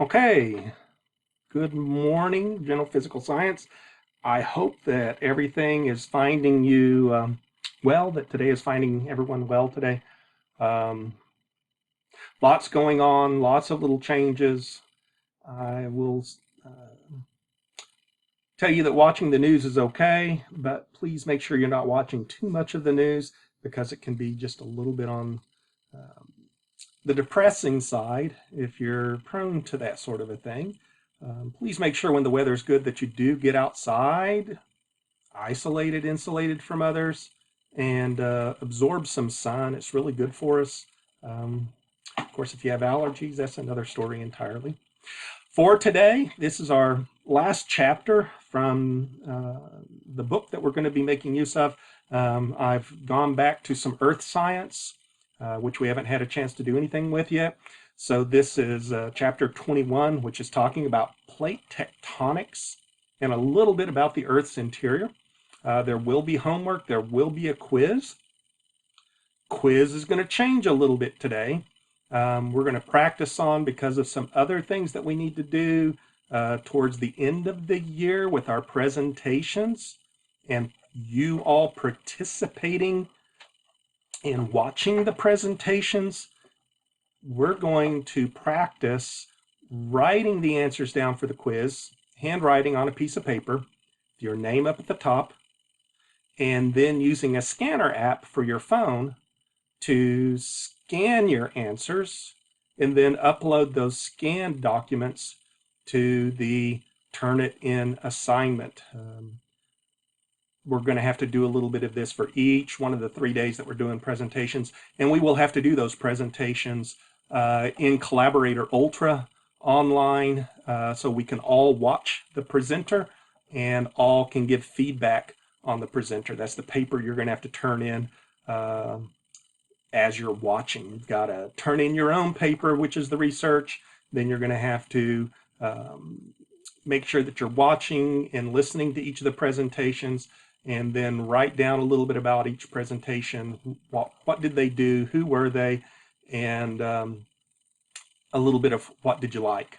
Okay, good morning, General Physical Science. I hope that everything is finding you well, that today is finding everyone well today. Um, Lots going on, lots of little changes. I will tell you that watching the news is okay, but please make sure you're not watching too much of the news because it can be just a little bit on um, the depressing side if you're prone to that sort of a thing. Please make sure when the weather's good that you do get outside, isolated, insulated from others, and absorb some sun. It's really good for us. Of course, if you have allergies, that's another story entirely. For today, this is our last chapter from the book that we're going to be making use of. I've gone back to some earth science, which we haven't had a chance to do anything with yet. So this is chapter 21, which is talking about plate tectonics and a little bit about the Earth's interior. There will be homework. There will be a quiz. Quiz is going to change a little bit today. We're going to practice on because of some other things that we need to do towards the end of the year with our presentations and you all participating in watching the presentations. We're going to practice writing the answers down for the quiz, handwriting on a piece of paper, your name up at the top, and then using a scanner app for your phone to scan your answers and then upload those scanned documents to the Turnitin assignment. We're going to have to do a little bit of this for each one of the 3 days that we're doing presentations, and we will have to do those presentations in Collaborator Ultra online so we can all watch the presenter and all can give feedback on the presenter. That's the paper you're going to have to turn in as you're watching. You've got to turn in your own paper, which is the research. Then you're going to have to make sure that you're watching and listening to each of the presentations, and then write down a little bit about each presentation. What did they do? Who were they? And a little bit of what did you like?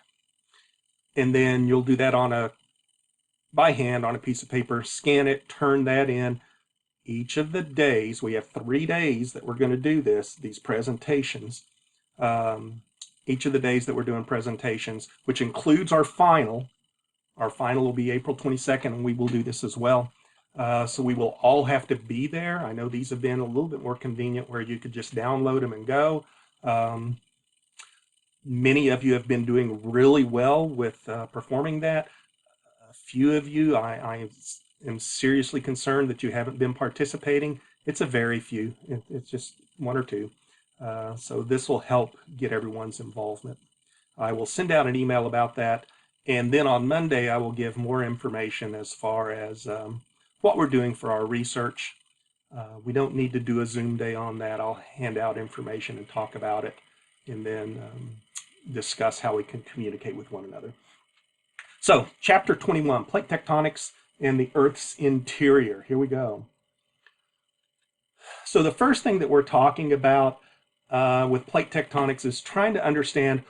And then you'll do that by hand on a piece of paper, scan it, turn that in. Each of the days, we have 3 days that we're going to do these presentations. Each of the days that we're doing presentations, which includes our final. Our final will be April 22nd, and we will do this as well. So we will all have to be there. I know these have been a little bit more convenient where you could just download them and go. Many of you have been doing really well with performing that. A few of you, I am seriously concerned that you haven't been participating. It's a very few. It's just 1 or 2. So this will help get everyone's involvement. I will send out an email about that. And then on Monday, I will give more information as far as what we're doing for our research. We don't need to do a Zoom day on that. I'll hand out information and talk about it, and then discuss how we can communicate with one another. So, chapter 21, plate tectonics and the Earth's interior. Here we go. So the first thing that we're talking about with plate tectonics is trying to understand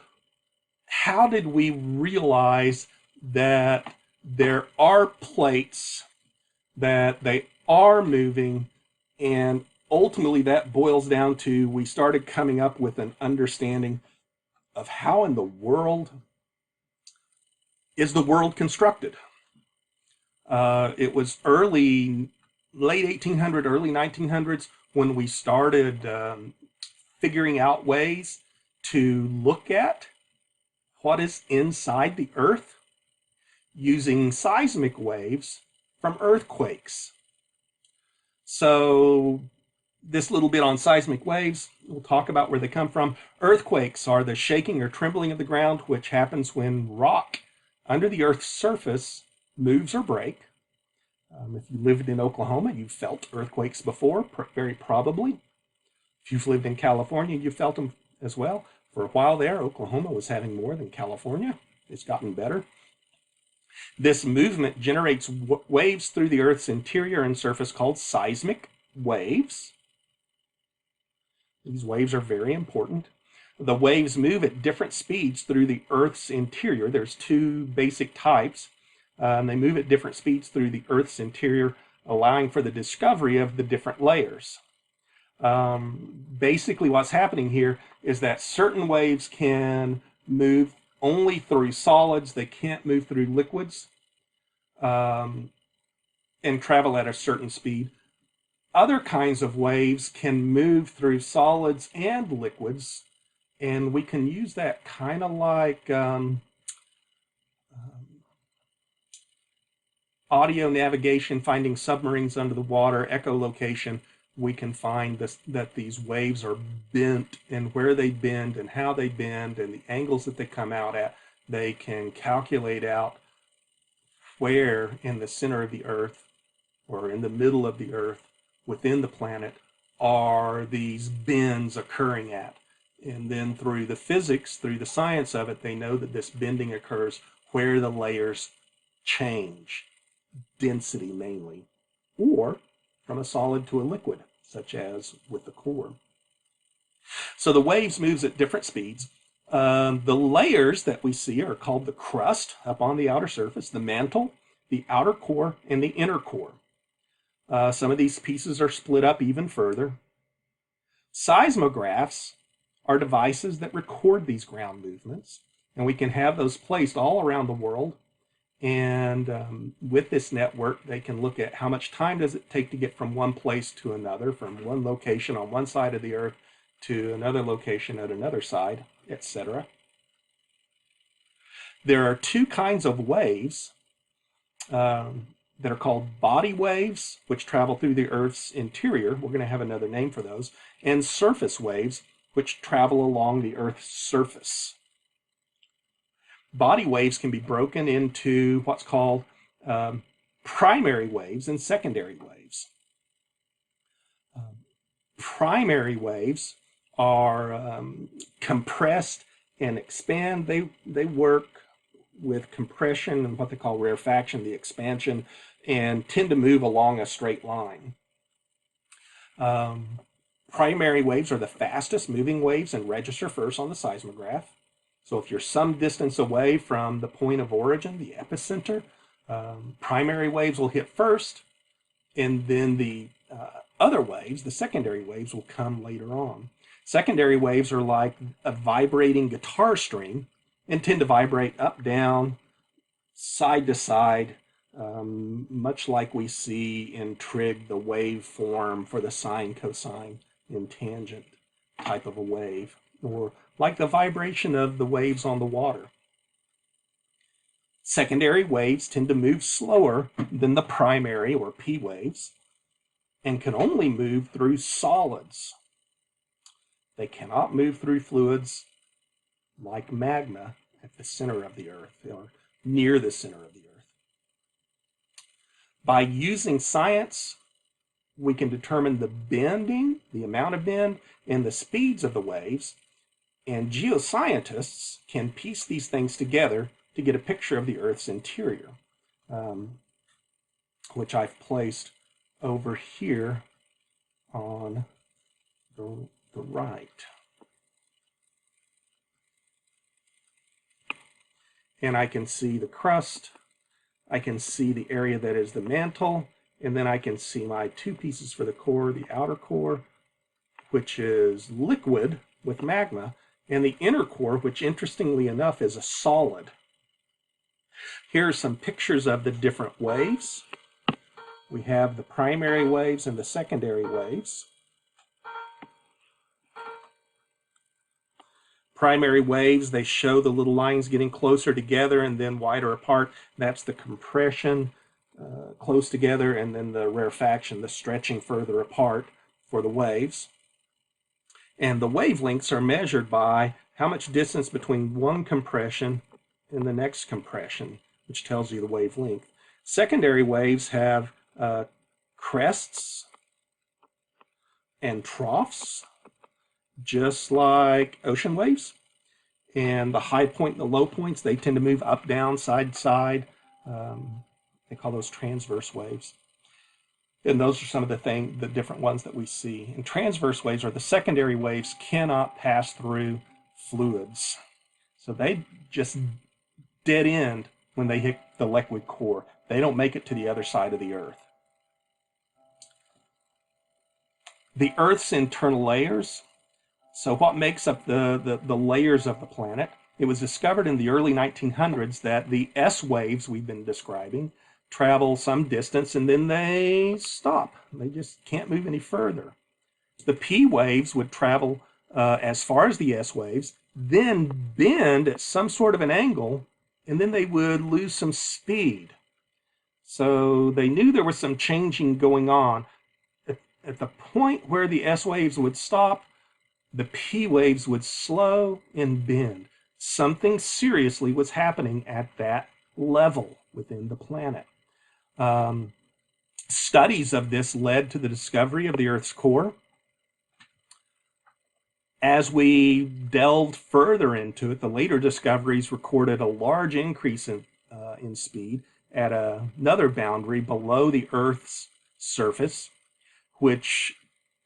how did we realize that there are plates, that they are moving, and ultimately that boils down to we started coming up with an understanding of how in the world is the world constructed. It was late 1800, early 1900s when we started figuring out ways to look at what is inside the Earth using seismic waves from earthquakes. So this little bit on seismic waves, we'll talk about where they come from. Earthquakes are the shaking or trembling of the ground, which happens when rock under the Earth's surface moves or breaks. If you lived in Oklahoma, you've felt earthquakes before, very probably. If you've lived in California, you've felt them as well. For a while there, Oklahoma was having more than California. It's gotten better. This movement generates waves through the Earth's interior and surface called seismic waves. These waves are very important. The waves move at different speeds through the Earth's interior. There's two basic types. They move at different speeds through the Earth's interior, allowing for the discovery of the different layers. Basically, what's happening here is that certain waves can move only through solids. They can't move through liquids and travel at a certain speed. Other kinds of waves can move through solids and liquids, and we can use that kind of like audio navigation, finding submarines under the water, echolocation. We can find that these waves are bent, and where they bend and how they bend and the angles that they come out at. They can calculate out where in the center of the Earth or in the middle of the Earth within the planet are these bends occurring at. And then through the physics, through the science of it, they know that this bending occurs where the layers change, density mainly, or from a solid to a liquid, such as with the core. So the waves moves at different speeds. The layers that we see are called the crust up on the outer surface, the mantle, the outer core, and the inner core. Some of these pieces are split up even further. Seismographs are devices that record these ground movements, and we can have those placed all around the world. And with this network, they can look at how much time does it take to get from one place to another, from one location on one side of the Earth to another location at another side, etc. There are two kinds of waves that are called body waves, which travel through the Earth's interior. We're going to have another name for those. And surface waves, which travel along the Earth's surface. Body waves can be broken into what's called primary waves and secondary waves. Primary waves are compressed and expand. They work with compression and what they call rarefaction, the expansion, and tend to move along a straight line. Primary waves are the fastest moving waves and register first on the seismograph. So if you're some distance away from the point of origin, the epicenter, primary waves will hit first, and then the other waves, the secondary waves, will come later on. Secondary waves are like a vibrating guitar string and tend to vibrate up, down, side to side, much like we see in trig, the waveform for the sine, cosine, and tangent type of a wave, or like the vibration of the waves on the water. Secondary waves tend to move slower than the primary or P waves and can only move through solids. They cannot move through fluids like magma at the center of the Earth or near the center of the Earth. By using science, we can determine the bending, the amount of bend, and the speeds of the waves, and geoscientists can piece these things together to get a picture of the Earth's interior, which I've placed over here on the right. And I can see the crust, I can see the area that is the mantle, and then I can see my two pieces for the core, the outer core, which is liquid with magma, and the inner core, which interestingly enough is a solid. Here are some pictures of the different waves. We have the primary waves and the secondary waves. Primary waves, they show the little lines getting closer together and then wider apart. That's the compression, close together, and then the rarefaction, the stretching further apart for the waves. And the wavelengths are measured by how much distance between one compression and the next compression, which tells you the wavelength. Secondary waves have crests and troughs, just like ocean waves. And the high point and the low points, they tend to move up, down, side to side. They call those transverse waves. And those are some of the different ones that we see. And transverse waves, or the secondary waves, cannot pass through fluids. So they just dead end when they hit the liquid core. They don't make it to the other side of the Earth. The Earth's internal layers. So what makes up the layers of the planet? It was discovered in the early 1900s that the S waves we've been describing travel some distance and then they stop. They just can't move any further. The P waves would travel as far as the S waves, then bend at some sort of an angle, and then they would lose some speed. So they knew there was some changing going on. At the point where the S waves would stop, the P waves would slow and bend. Something seriously was happening at that level within the planet. Studies of this led to the discovery of the Earth's core. As we delved further into it, the later discoveries recorded a large increase in speed at another boundary below the Earth's surface, which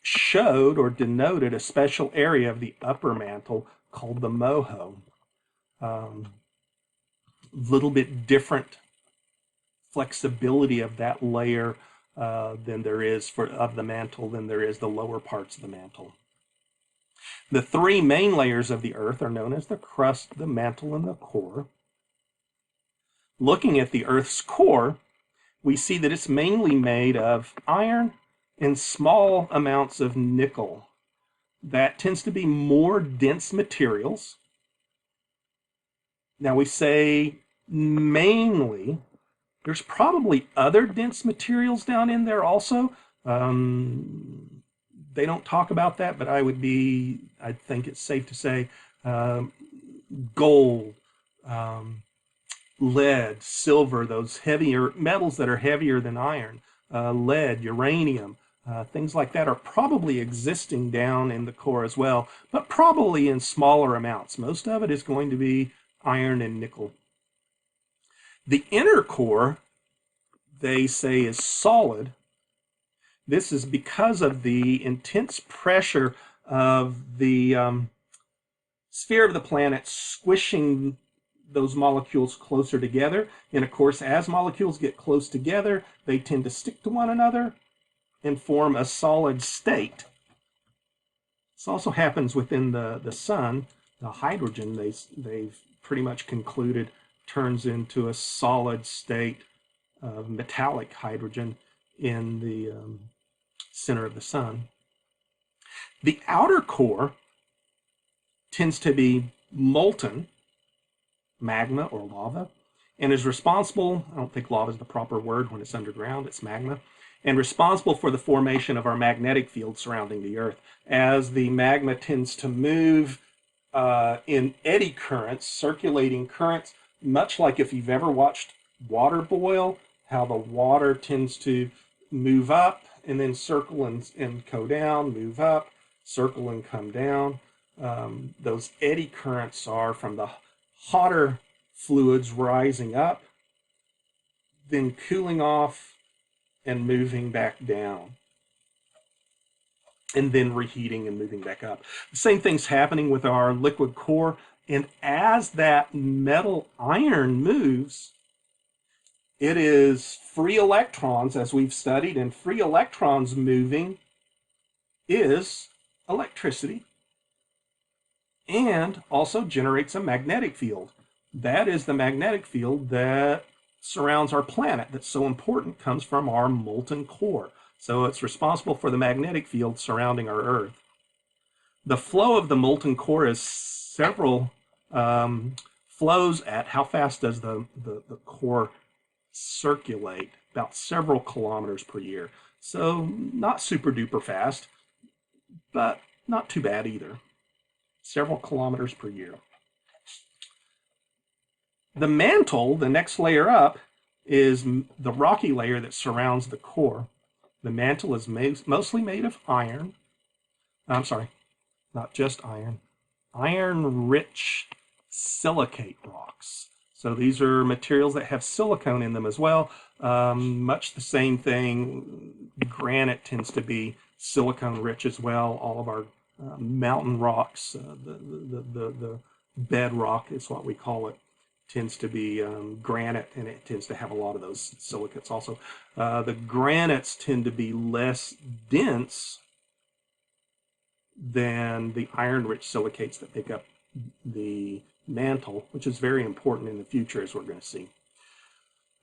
showed or denoted a special area of the upper mantle called the moho. Little bit different flexibility of that layer than there is of the mantle than there is the lower parts of the mantle. The three main layers of the Earth are known as the crust, the mantle, and the core. Looking at the Earth's core, we see that it's mainly made of iron and small amounts of nickel. That tends to be more dense materials. Now we say mainly, there's probably other dense materials down in there also. They don't talk about that, but I think it's safe to say gold, lead, silver, those heavier metals that are heavier than iron, lead, uranium, things like that are probably existing down in the core as well, but probably in smaller amounts. Most of it is going to be iron and nickel. The inner core, they say, is solid. This is because of the intense pressure of the sphere of the planet squishing those molecules closer together. And of course, as molecules get close together, they tend to stick to one another and form a solid state. This also happens within the sun. The hydrogen, they've pretty much concluded, turns into a solid state of metallic hydrogen in the center of the sun. The outer core tends to be molten magma or lava and is responsible, I don't think lava is the proper word when it's underground, it's magma, and responsible for the formation of our magnetic field surrounding the Earth. As the magma tends to move in eddy currents, circulating currents, much like if you've ever watched water boil, how the water tends to move up and then circle and go down, move up, circle and come down. Those eddy currents are from the hotter fluids rising up, then cooling off and moving back down, and then reheating and moving back up. The same thing's happening with our liquid core, and as that metal iron moves, it is free electrons, as we've studied, and free electrons moving is electricity and also generates a magnetic field. That is the magnetic field that surrounds our planet that's so important, comes from our molten core. So it's responsible for the magnetic field surrounding our Earth. The flow of the molten core is several flows at how fast does the core circulate, about several kilometers per year. So not super duper fast, but not too bad either. Several kilometers per year. The mantle, the next layer up, is the rocky layer that surrounds the core. The mantle is mostly made of iron. I'm sorry, not just iron. Iron-rich silicate rocks. So these are materials that have silicone in them as well. Much the same thing. Granite tends to be silicone rich as well. All of our mountain rocks, the bedrock is what we call it, tends to be granite, and it tends to have a lot of those silicates also. The granites tend to be less dense than the iron-rich silicates that make up the mantle, which is very important in the future, as we're going to see.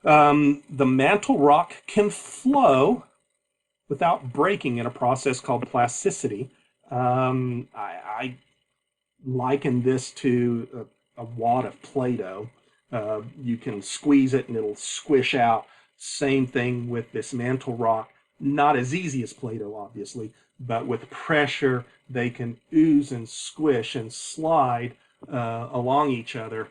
The mantle rock can flow without breaking in a process called plasticity. I liken this to a wad of Play-Doh. You can squeeze it and it'll squish out. Same thing with this mantle rock. Not as easy as Play-Doh, obviously, but with pressure, they can ooze and squish and slide along each other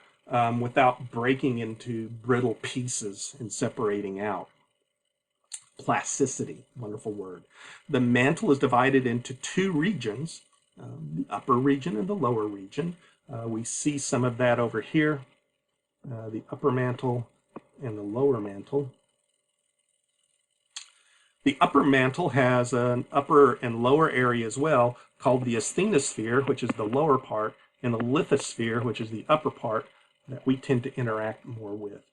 without breaking into brittle pieces and separating out. Plasticity, wonderful word. The mantle is divided into two regions, the upper region and the lower region. We see some of that over here, the upper mantle and the lower mantle. The upper mantle has an upper and lower area as well, called the asthenosphere, which is the lower part, and the lithosphere, which is the upper part, that we tend to interact more with.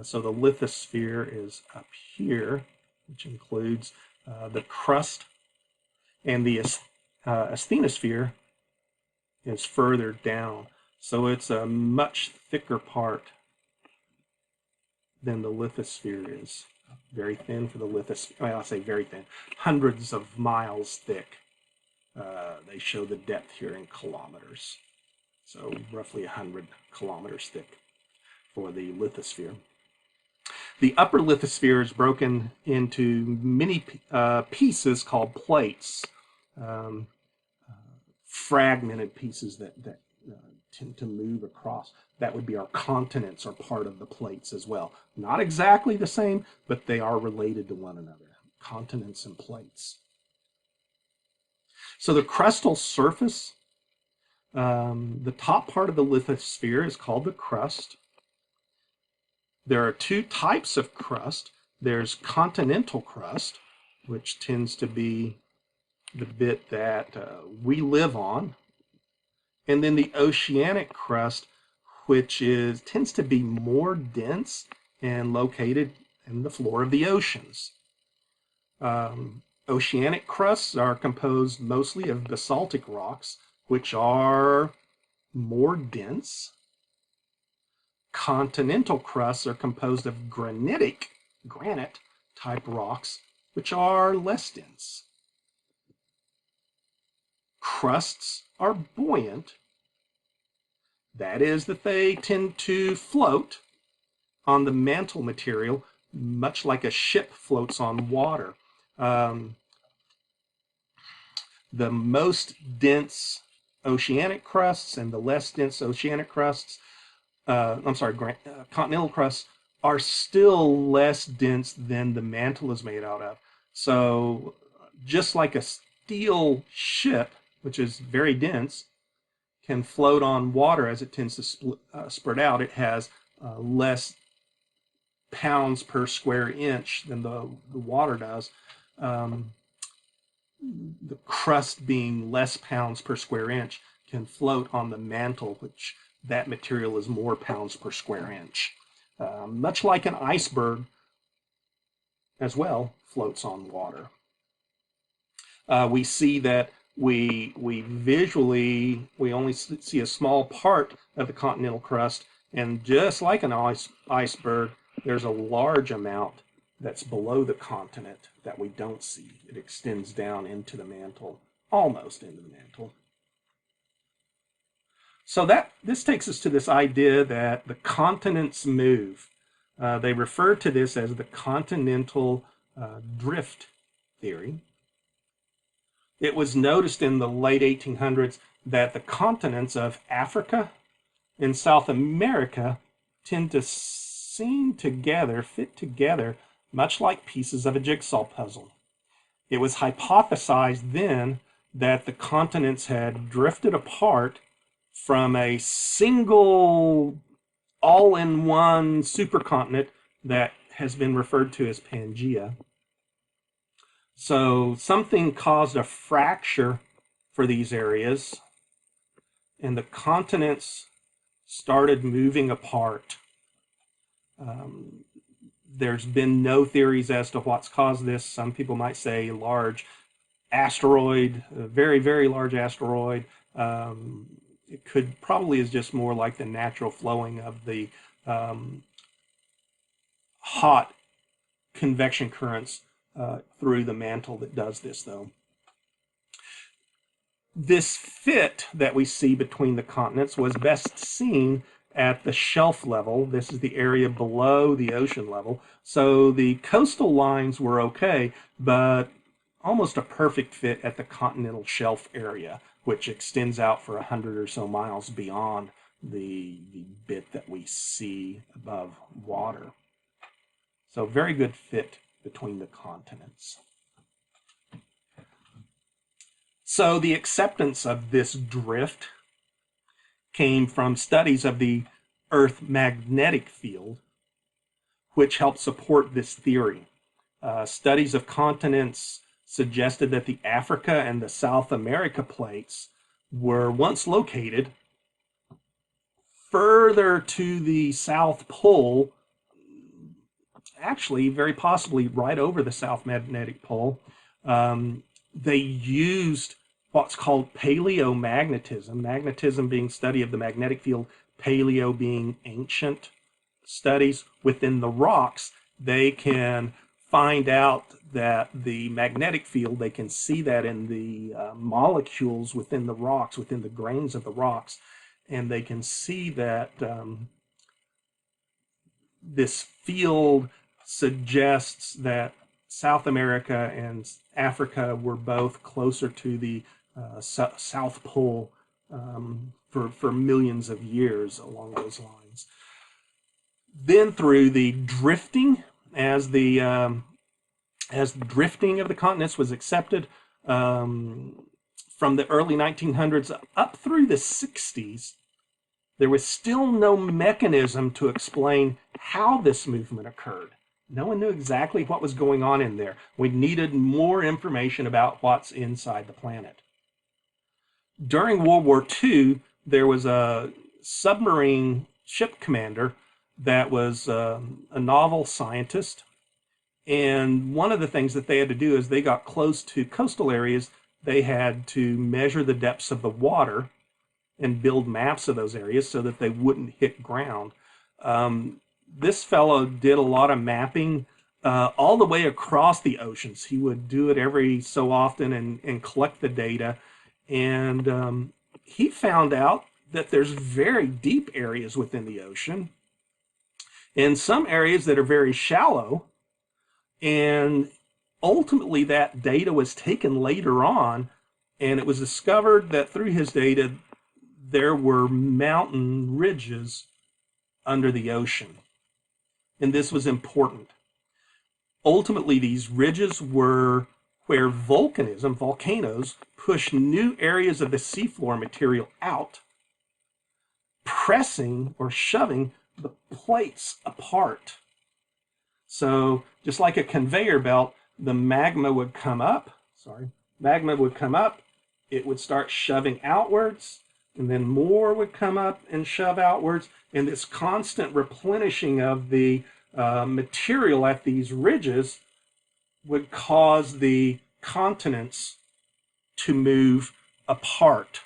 So the lithosphere is up here, which includes the crust, and the asthenosphere is further down. So it's a much thicker part than the lithosphere is. Very thin for the lithosphere. Well, I say very thin. Hundreds of miles thick. They show the depth here in kilometers. So roughly 100 kilometers thick for the lithosphere. The upper lithosphere is broken into many pieces called plates, fragmented pieces that tend to move across. That would be our continents, are part of the plates as well. Not exactly the same, but they are related to one another, continents and plates. So the crustal surface, the top part of the lithosphere is called the crust. There are two types of crust. There's continental crust, which tends to be the bit that we live on. And then the oceanic crust, which tends to be more dense and located in the floor of the oceans. Oceanic crusts are composed mostly of basaltic rocks, which are more dense. Continental crusts are composed of granite type rocks, which are less dense. Crusts are buoyant. That is, that they tend to float on the mantle material, much like a ship floats on water. The most dense oceanic crusts and the less dense oceanic crusts, continental crusts, are still less dense than the mantle is made out of. So just like a steel ship, which is very dense, can float on water as it tends to spread out, it has less pounds per square inch than the water does. The crust being less pounds per square inch can float on the mantle, which that material is more pounds per square inch. Much like an iceberg as well floats on water. We see that we only see a small part of the continental crust, and just like an iceberg, there's a large amount that's below the continent that we don't see. It extends down into the mantle, almost into the mantle. So this takes us to this idea that the continents move. They refer to this as the continental drift theory. It was noticed in the late 1800s that the continents of Africa and South America tend to fit together, much like pieces of a jigsaw puzzle. It was hypothesized then that the continents had drifted apart from a single all-in-one supercontinent that has been referred to as Pangea. So something caused a fracture for these areas, and the continents started moving apart. There's been no theories as to what's caused this. Some people might say a large asteroid, a very, very large asteroid. It could probably is just more like the natural flowing of the hot convection currents through the mantle that does this, though. This fit that we see between the continents was best seen at the shelf level. This is the area below the ocean level. So the coastal lines were okay, but almost a perfect fit at the continental shelf area, which extends out for 100 or so miles beyond the bit that we see above water. So very good fit between the continents. So the acceptance of this drift came from studies of the Earth magnetic field, which helped support this theory. Studies of continents suggested that the Africa and the South America plates were once located further to the South Pole, actually very possibly right over the South Magnetic Pole. They used what's called paleomagnetism, magnetism being study of the magnetic field, paleo being ancient studies within the rocks. They can find out that the magnetic field, they can see that in the molecules within the rocks, within the grains of the rocks, and they can see that this field suggests that South America and Africa were both closer to the South Pole for millions of years along those lines. Then through the drifting, as the drifting of the continents was accepted from the early 1900s up through the 60s, there was still no mechanism to explain how this movement occurred. No one knew exactly what was going on in there. We needed more information about what's inside the planet. During World War II, there was a submarine ship commander that was a novel scientist. And one of the things that they had to do is they got close to coastal areas, they had to measure the depths of the water and build maps of those areas so that they wouldn't hit ground. This fellow did a lot of mapping all the way across the oceans. He would do it every so often and collect the data. And he found out that there's very deep areas within the ocean and some areas that are very shallow. And ultimately that data was taken later on, and it was discovered that through his data, there were mountain ridges under the ocean. And this was important. Ultimately, these ridges were where volcanoes, push new areas of the seafloor material out, pressing or shoving the plates apart. So just like a conveyor belt, the magma would come up, it would start shoving outwards, and then more would come up and shove outwards, and this constant replenishing of the material at these ridges would cause the continents to move apart.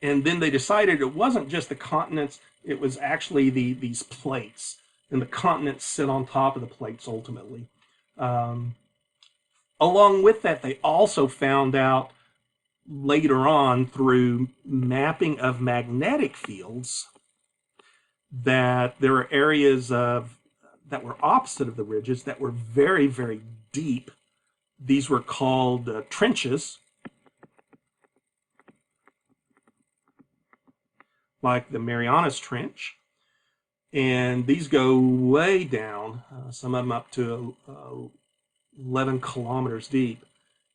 And then they decided it wasn't just the continents, it was actually these plates, and the continents sit on top of the plates ultimately. Along with that, they also found out later on through mapping of magnetic fields that there were areas that were opposite of the ridges that were very, very deep. These were called trenches, like the Marianas Trench. And these go way down, some of them up to 11 kilometers deep.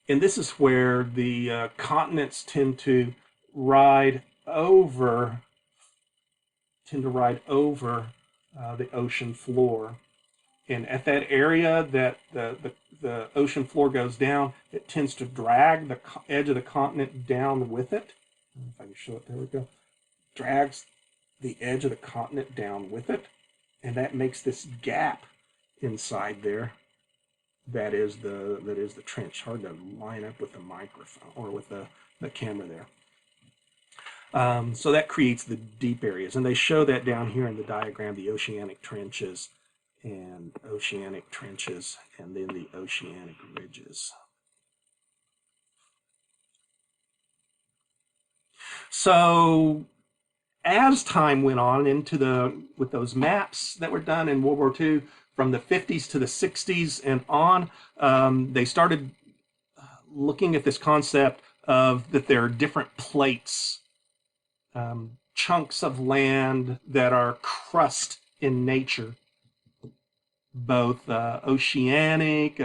And this is where the continents tend to ride over the ocean floor. And at that area that the ocean floor goes down, it tends to drag the edge of the continent down with it. If I can show it, there we go. Drags the edge of the continent down with it, and that makes this gap inside there. That is the trench. Hard to line up with the microphone or with the camera there. So that creates the deep areas, and they show that down here in the diagram, the oceanic trenches, and then the oceanic ridges. So as time went on with those maps that were done in World War II, from the 50s to the 60s and on, they started looking at this concept of that there are different plates, chunks of land that are crust in nature, both oceanic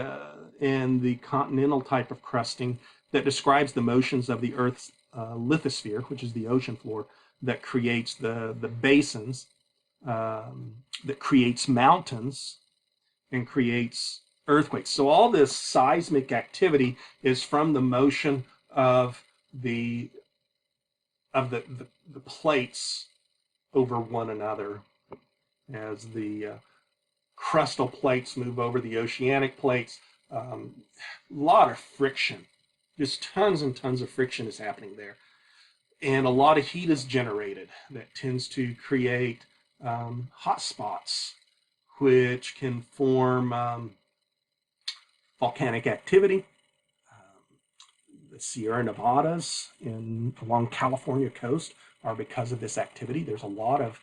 and the continental type of crusting that describes the motions of the Earth's lithosphere, which is the ocean floor, that creates the basins, that creates mountains, and creates earthquakes. So all this seismic activity is from the motion of the plates over one another, as the crustal plates move over the oceanic plates. A lot of friction, just tons and tons of friction is happening there, and a lot of heat is generated that tends to create hot spots, which can form volcanic activity. The Sierra Nevadas along California coast are because of this activity. There's a lot of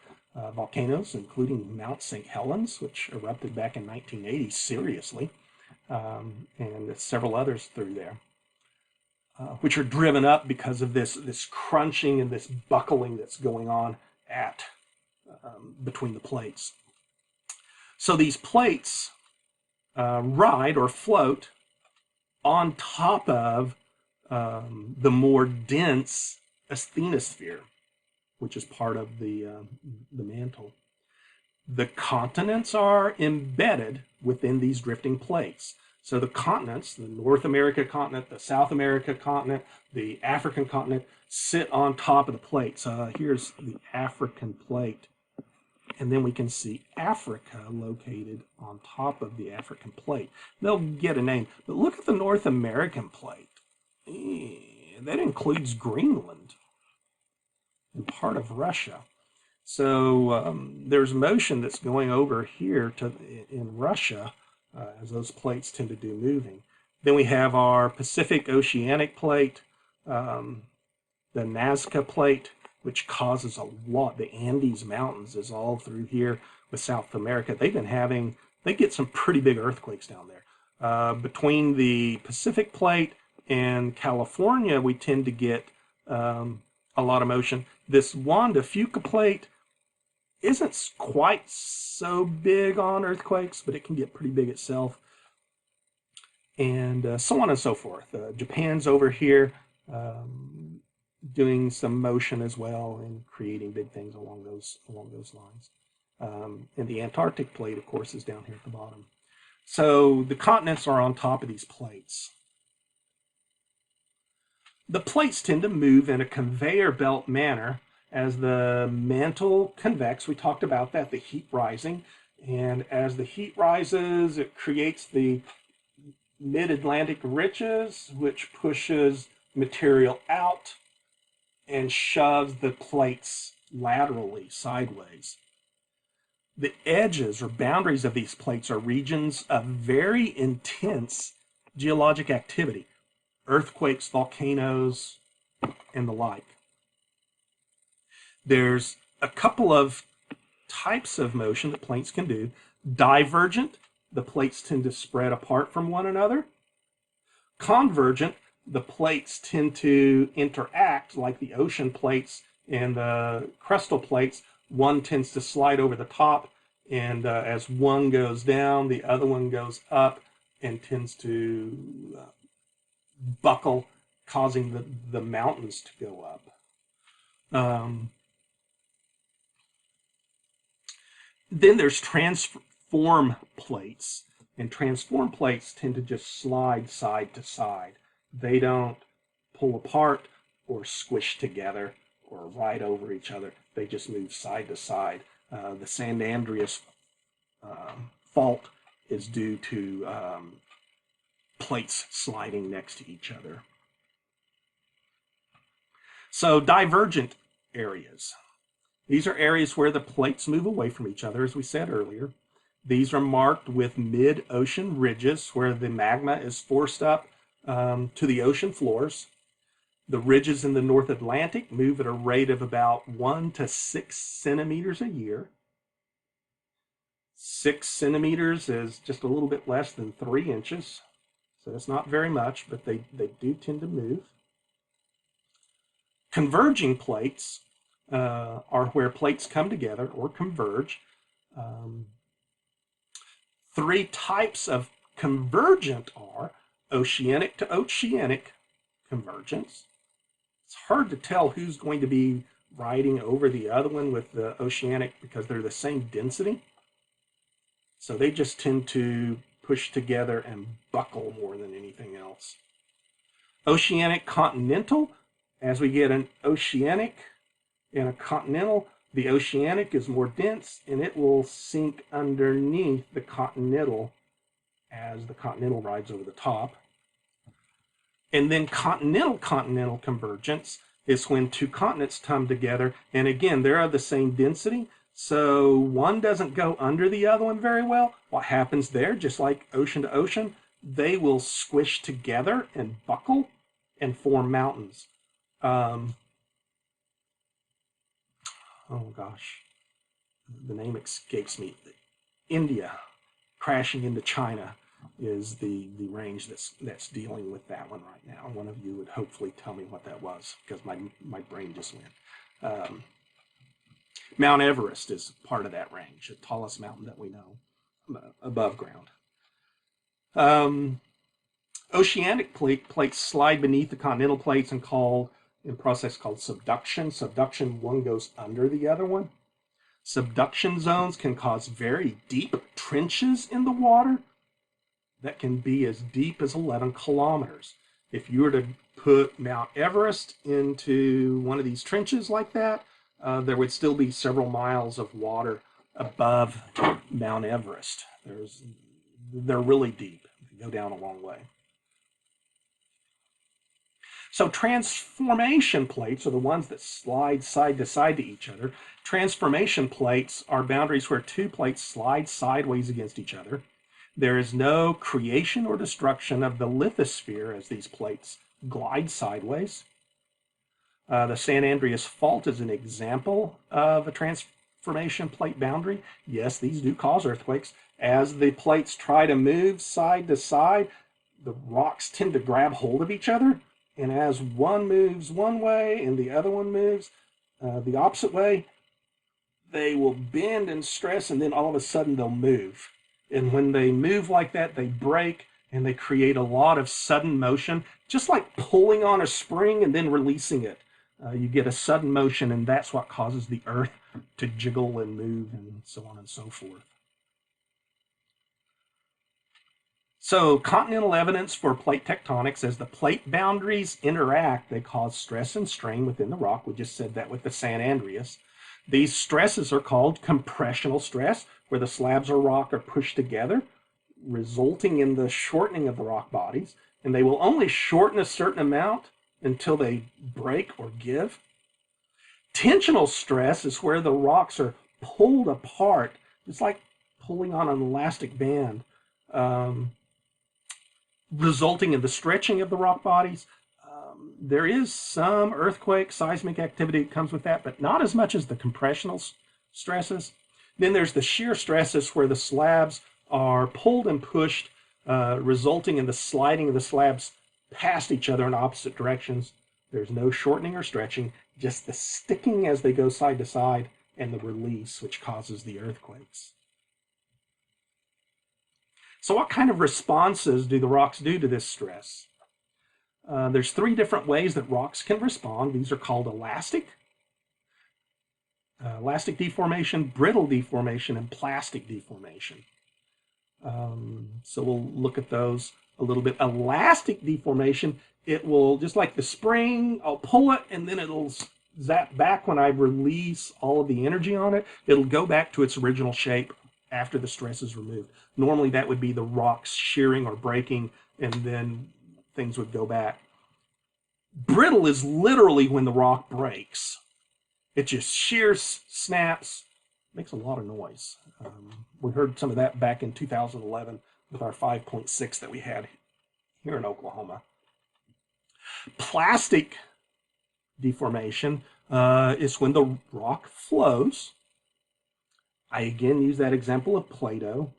volcanoes, including Mount St. Helens, which erupted back in 1980 seriously, and several others through there, which are driven up because of this crunching and this buckling that's going on between the plates. So these plates ride or float on top of the more dense asthenosphere, which is part of the mantle. The continents are embedded within these drifting plates. So the continents, the North America continent, the South America continent, the African continent, sit on top of the plates. Here's the African plate. And then we can see Africa located on top of the African plate. They'll get a name. But look at the North American plate. That includes Greenland and part of Russia. So there's motion that's going over here in Russia as those plates tend to do moving. Then we have our Pacific Oceanic plate, the Nazca plate, which causes a lot. The Andes Mountains is all through here with South America. They get some pretty big earthquakes down there. Between the Pacific plate and California, we tend to get a lot of motion. This Juan de Fuca plate isn't quite so big on earthquakes, but it can get pretty big itself. And so on and so forth. Japan's over here doing some motion as well and creating big things along those lines. And the Antarctic plate, of course, is down here at the bottom. So the continents are on top of these plates. The plates tend to move in a conveyor belt manner as the mantle convects. We talked about that, the heat rising. And as the heat rises, it creates the mid-Atlantic ridges, which pushes material out and shoves the plates laterally, sideways. The edges or boundaries of these plates are regions of very intense geologic activity, earthquakes, volcanoes, and the like. There's a couple of types of motion that plates can do. Divergent, the plates tend to spread apart from one another. Convergent, the plates tend to interact like the ocean plates and the crustal plates. One tends to slide over the top, and as one goes down, the other one goes up and tends to buckle, causing the mountains to go up. Then there's transform plates. And transform plates tend to just slide side to side. They don't pull apart or squish together or ride over each other. They just move side to side. The San Andreas fault is due to plates sliding next to each other. So divergent areas. These are areas where the plates move away from each other, as we said earlier. These are marked with mid-ocean ridges where the magma is forced up to the ocean floors. The ridges in the North Atlantic move at a rate of about 1 to 6 centimeters a year. 6 centimeters is just a little bit less than 3 inches. So that's not very much, but they do tend to move. Converging plates are where plates come together or converge. 3 types of convergent are oceanic to oceanic convergence. It's hard to tell who's going to be riding over the other one with the oceanic because they're the same density. So they just tend to push together and buckle more than anything else. Oceanic continental, as we get an oceanic and a continental, the oceanic is more dense and it will sink underneath the continental as the continental rides over the top. And then continental convergence is when 2 continents come together, and again, they're of the same density, so one doesn't go under the other one very well. What happens there, just like ocean to ocean, they will squish together and buckle and form mountains. Oh gosh, the name escapes me. India crashing into China is the range that's dealing with that one right now. One of you would hopefully tell me what that was, because my brain just went. Mount Everest is part of that range, the tallest mountain that we know above ground. Oceanic plates slide beneath the continental plates and in a process called subduction. Subduction, one goes under the other one. Subduction zones can cause very deep trenches in the water that can be as deep as 11 kilometers. If you were to put Mount Everest into one of these trenches like that, there would still be several miles of water above Mount Everest. They're really deep. They go down a long way. So transformation plates are the ones that slide side to side to each other. Transformation plates are boundaries where 2 plates slide sideways against each other. There is no creation or destruction of the lithosphere as these plates glide sideways. The San Andreas Fault is an example of a transformation plate boundary. Yes, these do cause earthquakes. As the plates try to move side to side, the rocks tend to grab hold of each other. And as one moves one way and the other one moves the opposite way, they will bend and stress, and then all of a sudden they'll move. And when they move like that, they break and they create a lot of sudden motion, just like pulling on a spring and then releasing it. You get a sudden motion, and that's what causes the earth to jiggle and move and so on and so forth. So continental evidence for plate tectonics: as the plate boundaries interact, they cause stress and strain within the rock. We just said that with the San Andreas. These stresses are called compressional stress, where the slabs of rock are pushed together, resulting in the shortening of the rock bodies. And they will only shorten a certain amount until they break or give. Tensional stress is where the rocks are pulled apart. It's like pulling on an elastic band, resulting in the stretching of the rock bodies. There is some earthquake seismic activity that comes with that, but not as much as the compressional stresses. Then there's the shear stresses, where the slabs are pulled and pushed, resulting in the sliding of the slabs past each other in opposite directions. There's no shortening or stretching, just the sticking as they go side to side and the release, which causes the earthquakes. So what kind of responses do the rocks do to this stress? There's 3 different ways that rocks can respond. These are called elastic deformation, brittle deformation, and plastic deformation. So we'll look at those a little bit. Elastic deformation, it will, just like the spring, I'll pull it and then it'll zap back when I release all of the energy on it. It'll go back to its original shape after the stress is removed. Normally that would be the rocks shearing or breaking, and then things would go back. Brittle is literally when the rock breaks. It just shears, snaps, makes a lot of noise. We heard some of that back in 2011 with our 5.6 that we had here in Oklahoma. Plastic deformation is when the rock flows. I again use that example of Play-Doh.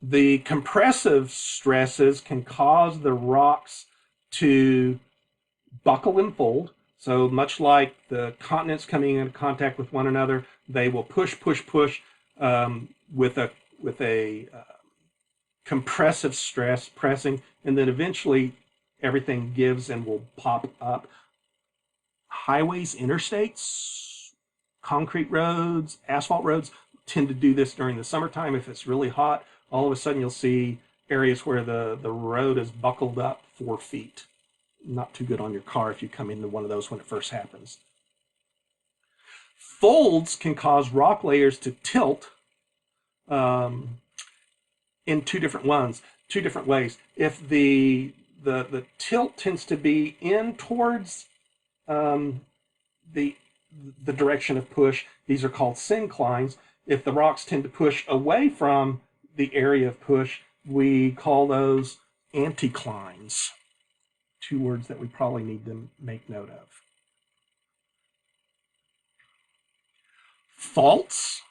The compressive stresses can cause the rocks to buckle and fold. So much like the continents coming into contact with one another, they will push with a compressive stress pressing, and then eventually everything gives and will pop up. Highways, interstates, concrete roads, asphalt roads tend to do this during the summertime. If it's really hot, all of a sudden you'll see areas where the road is buckled up 4 feet. Not too good on your car if you come into one of those when it first happens. Folds can cause rock layers to tilt in two different ways. If the tilt tends to be in towards the direction of push, these are called synclines. If the rocks tend to push away from the area of push, we call those anticlines. 2 words that we probably need to make note of. Faults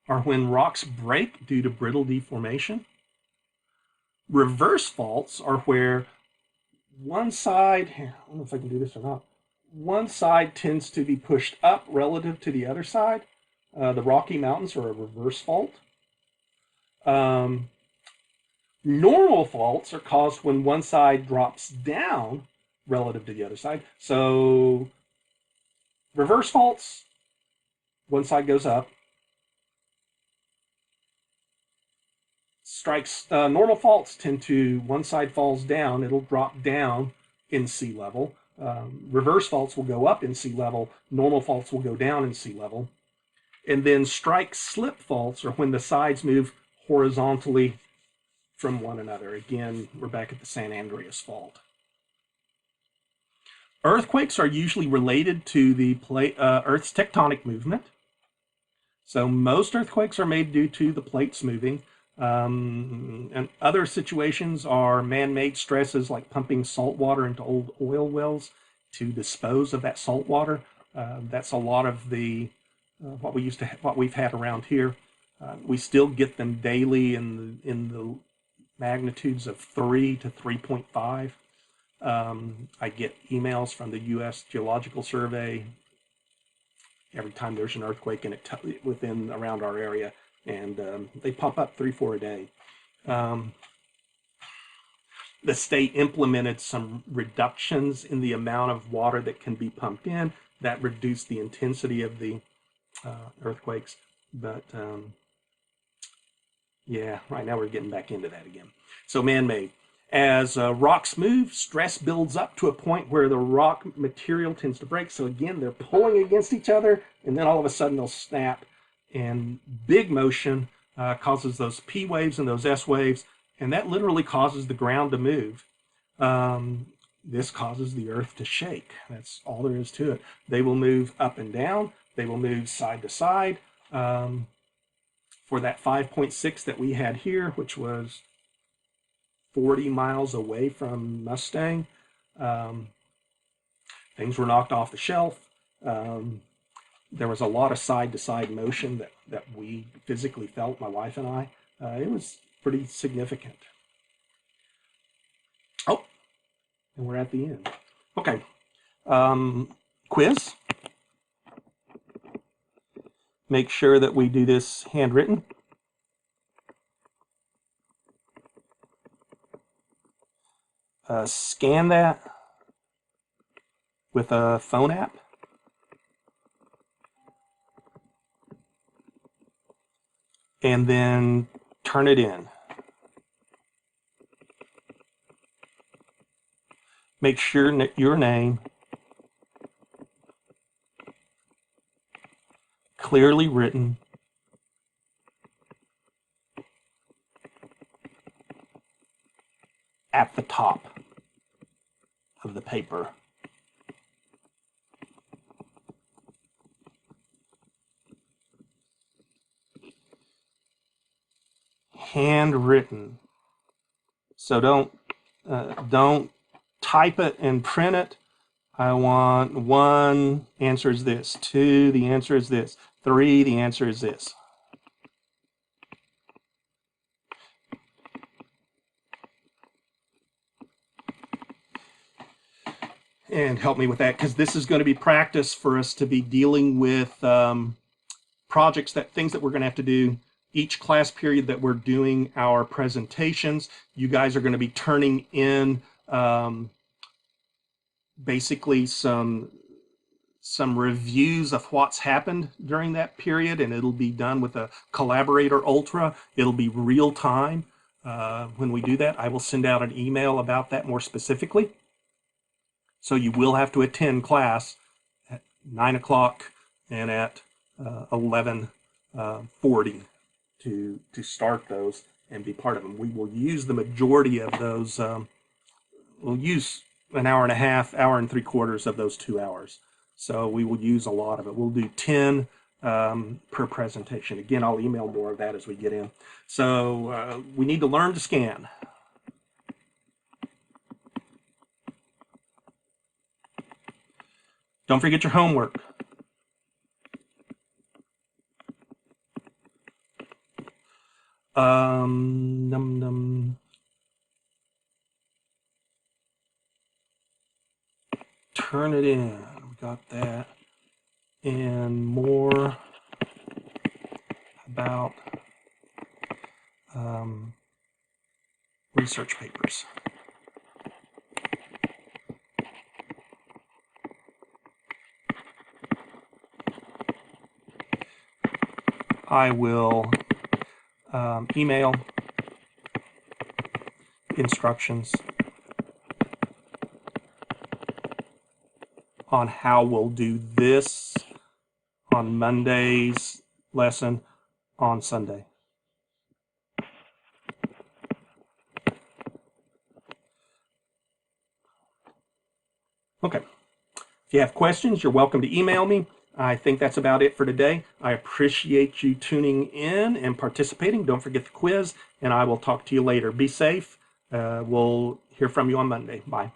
are when rocks break due to brittle deformation. Reverse faults are where one side, I don't know if I can do this or not, one side tends to be pushed up relative to the other side. The Rocky Mountains are a reverse fault. Normal faults are caused when one side drops down relative to the other side. So reverse faults, one side goes up. Normal faults tend to, one side falls down, it'll drop down in sea level. Reverse faults will go up in sea level. Normal faults will go down in sea level. And then strike-slip faults are when the sides move horizontally from one another. Again, we're back at the San Andreas Fault. Earthquakes are usually related to the Earth's tectonic movement. So most earthquakes are made due to the plates moving. And other situations are man-made stresses like pumping salt water into old oil wells to dispose of that salt water. That's a lot of the what we've had around here. We still get them daily in the magnitudes of 3 to 3.5. I get emails from the U.S. Geological Survey every time there's an earthquake within around our area, and they pop up 3-4 a day. The state implemented some reductions in the amount of water that can be pumped in. That reduced the intensity of the earthquakes, but yeah, right now we're getting back into that again. So man-made. As rocks move, stress builds up to a point where the rock material tends to break. So again, they're pulling against each other, and then all of a sudden they'll snap. And big motion causes those P waves and those S waves, and that literally causes the ground to move. This causes the earth to shake. That's all there is to it. They will move up and down. They will move side to side. For that 5.6 that we had here, which was 40 miles away from Mustang, things were knocked off the shelf. There was a lot of side-to-side motion that we physically felt, my wife and I. It was pretty significant. Oh, and we're at the end. Okay. Quiz. Make sure that we do this handwritten. Scan that with a phone app. and then turn it in. Make sure that your name clearly written at the top of the paper. Handwritten. So don't type it and print it. I want 1, answer is this. 2, the answer is this. 3, the answer is this. And help me with that, because this is going to be practice for us to be dealing with projects, things that we're going to have to do each class period that we're doing our presentations. You guys are going to be turning in basically some reviews of what's happened during that period, and it'll be done with a Collaborator Ultra. It'll be real time. When we do that, I will send out an email about that more specifically. So you will have to attend class at 9 o'clock and at 11:40 to start those and be part of them. We will use the majority of those. We'll use an hour and a half, hour and 3/4 of those 2 hours. So we will use a lot of it. We'll do 10 per presentation. Again, I'll email more of that as we get in. So we need to learn to scan. Don't forget your homework. Turn it in. We got that. And more about research papers. I will email instructions on how we'll do this on Monday's lesson on Sunday. Okay. If you have questions, you're welcome to email me. I think that's about it for today. I appreciate you tuning in and participating. Don't forget the quiz, and I will talk to you later. Be safe. We'll hear from you on Monday. Bye.